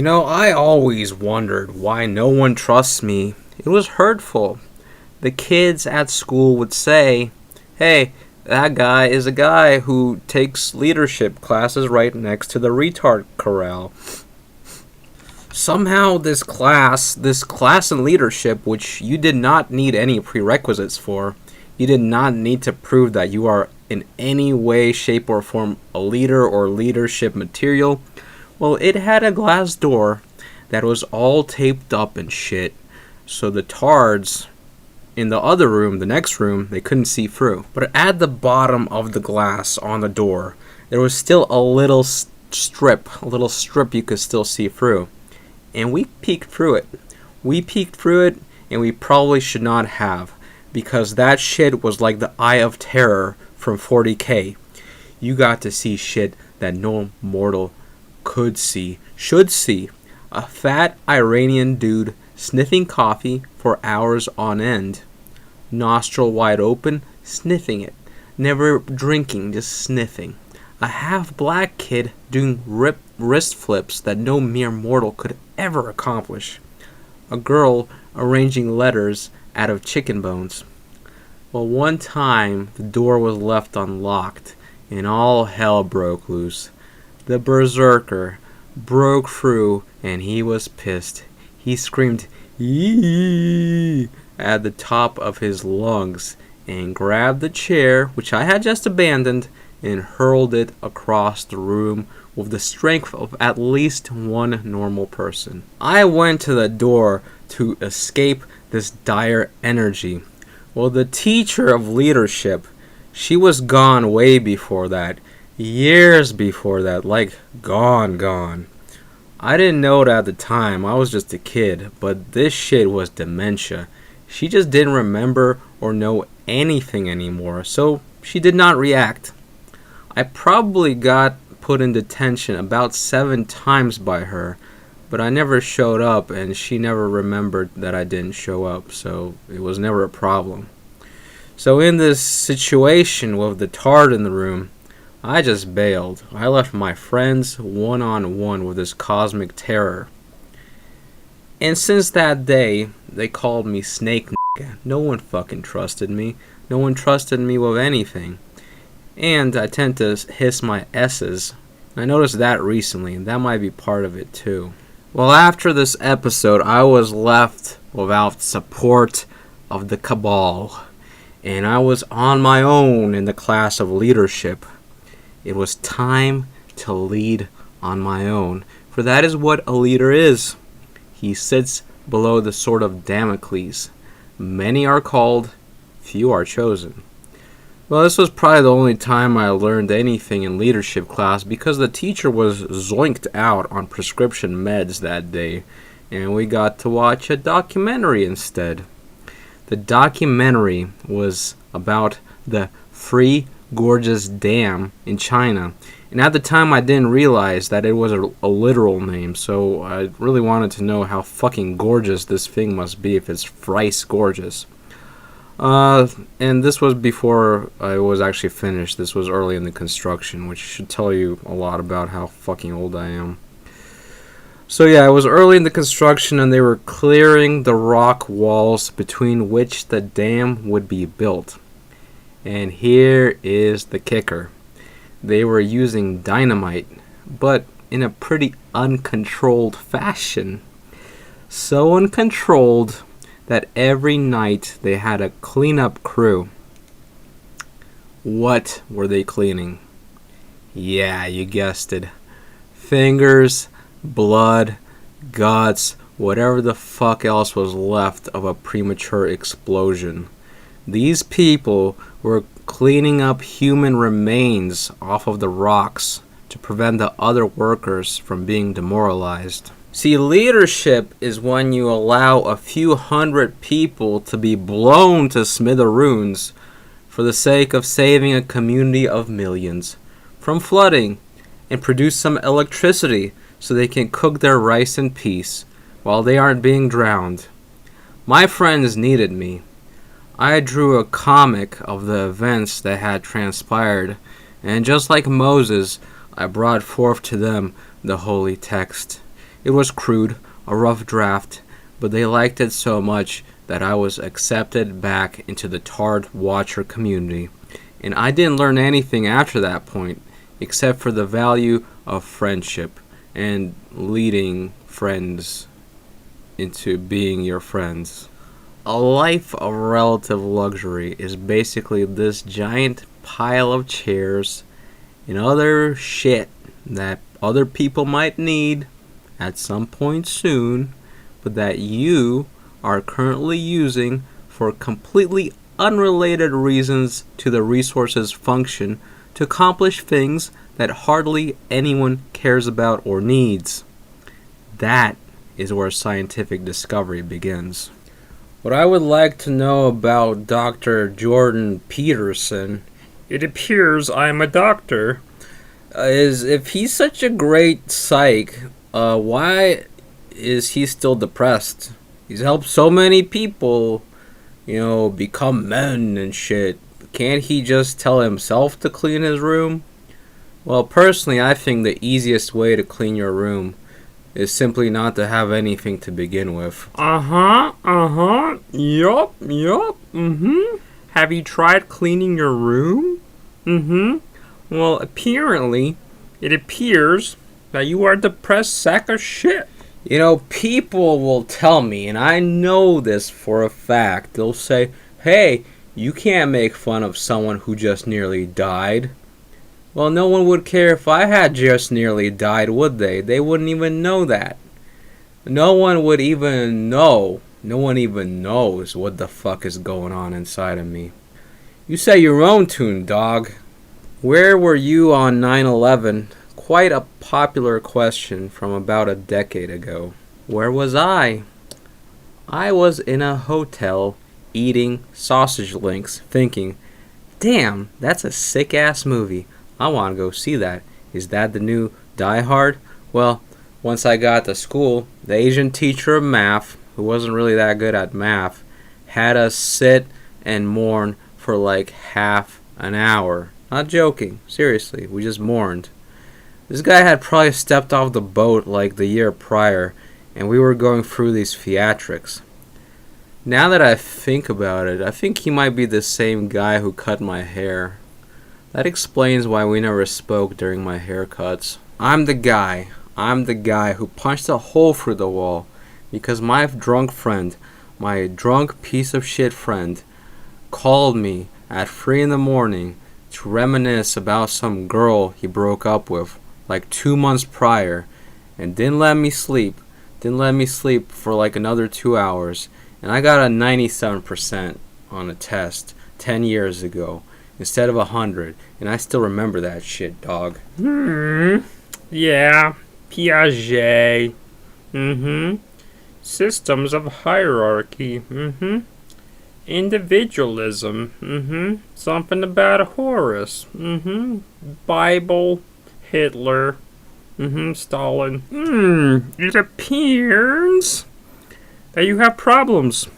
I always wondered why no one trusts me. It was hurtful. The kids at school would say, hey, that guy is a guy who takes leadership classes right next to the retard corral. Somehow this class in leadership, which you did not need any prerequisites for, you did not need to prove that you are in any way, shape, or form a leader or leadership material. Well, it had a glass door that was all taped up and shit, so the tards in the other room, the next room, they couldn't see through. But at the bottom of the glass on the door, there was still a little strip you could still see through. And we peeked through it. And we probably should not have, because that shit was like the Eye of Terror from 40K. You got to see shit that no mortal should see. A fat Iranian dude sniffing coffee for hours on end. Nostril wide open, sniffing it. Never drinking, just sniffing. A half-black kid doing wrist flips that no mere mortal could ever accomplish. A girl arranging letters out of chicken bones. Well, one time the door was left unlocked and all hell broke loose. The berserker broke through and he was pissed. He screamed, "Yee!" at the top of his lungs and grabbed the chair, which I had just abandoned, and hurled it across the room with the strength of at least one normal person. I went to the door to escape this dire energy. Well, the teacher of leadership, she was gone way before that. Years before that, like gone. I didn't know it at the time, I was just a kid, but this shit was dementia. She just didn't remember or know anything anymore, so she did not react. I probably got put in detention about 7 times by her, but I never showed up and she never remembered that I didn't show up, so it was never a problem. So in this situation with the tard in the room, I just bailed. I left my friends one-on-one with this cosmic terror. And since that day, they called me Snake Nigga. No one fucking trusted me. No one trusted me with anything. And I tend to hiss my S's. I noticed that recently, and that might be part of it too. Well, after this episode, I was left without support of the cabal. And I was on my own in the class of leadership. It was time to lead on my own, for that is what a leader is. He sits below the sword of Damocles. Many are called, few are chosen. Well, this was probably the only time I learned anything in leadership class, because the teacher was zoinked out on prescription meds that day, and we got to watch a documentary instead. The documentary was about the Three Gorges Dam in China, and at the time I didn't realize that it was a literal name, so I really wanted to know how fucking gorgeous this thing must be if it's thrice gorgeous. And this was before I was actually finished. This was early in the construction, which should tell you a lot about how fucking old I am. So yeah, it was early in the construction and they were clearing the rock walls between which the dam would be built. And here is the kicker. They were using dynamite, but in a pretty uncontrolled fashion. So uncontrolled that every night they had a cleanup crew. What were they cleaning? Yeah, you guessed it. Fingers, blood, guts, whatever the fuck else was left of a premature explosion. These people were cleaning up human remains off of the rocks to prevent the other workers from being demoralized. See, leadership is when you allow a few hundred people to be blown to smithereens for the sake of saving a community of millions from flooding and produce some electricity so they can cook their rice in peace while they aren't being drowned. My friends needed me. I drew a comic of the events that had transpired, and just like Moses, I brought forth to them the holy text. It was crude, a rough draft, but they liked it so much that I was accepted back into the Tard Watcher community. And I didn't learn anything after that point, except for the value of friendship and leading friends into being your friends. A life of relative luxury is basically this giant pile of chairs and other shit that other people might need at some point soon, but that you are currently using for completely unrelated reasons to the resource's function to accomplish things that hardly anyone cares about or needs. That is where scientific discovery begins. What I would like to know about Dr. Jordan Peterson, it appears I'm a doctor, is if he's such a great psych, why is he still depressed? He's helped so many people, become men and shit. Can't he just tell himself to clean his room? Well, personally, I think the easiest way to clean your room is simply not to have anything to begin with. Yup. Have you tried cleaning your room? Well, apparently, it appears that you are a depressed sack of shit. People will tell me, and I know this for a fact, they'll say, hey, you can't make fun of someone who just nearly died. Well, no one would care if I had just nearly died, would they? They wouldn't even know that. No one would even know. No one even knows what the fuck is going on inside of me. You say your own tune, dog. Where were you on 9/11? Quite a popular question from about a decade ago. Where was I? I was in a hotel eating sausage links, thinking, damn, that's a sick-ass movie. I want to go see that. Is that the new Die Hard? Well, once I got to school, the Asian teacher of math, who wasn't really that good at math, had us sit and mourn for like half an hour. Not joking. Seriously, we just mourned. This guy had probably stepped off the boat like the year prior, and we were going through these theatrics. Now that I think about it, I think he might be the same guy who cut my hair. That explains why we never spoke during my haircuts. I'm the guy who punched a hole through the wall because my drunk piece of shit friend, called me at 3 in the morning to reminisce about some girl he broke up with like 2 months prior and didn't let me sleep for like another 2 hours, and I got a 97% on a test 10 years ago instead of 100, and I still remember that shit, dog. Yeah, Piaget. Systems of hierarchy. Individualism. Something about Horace. Bible. Hitler. Stalin. It appears that you have problems.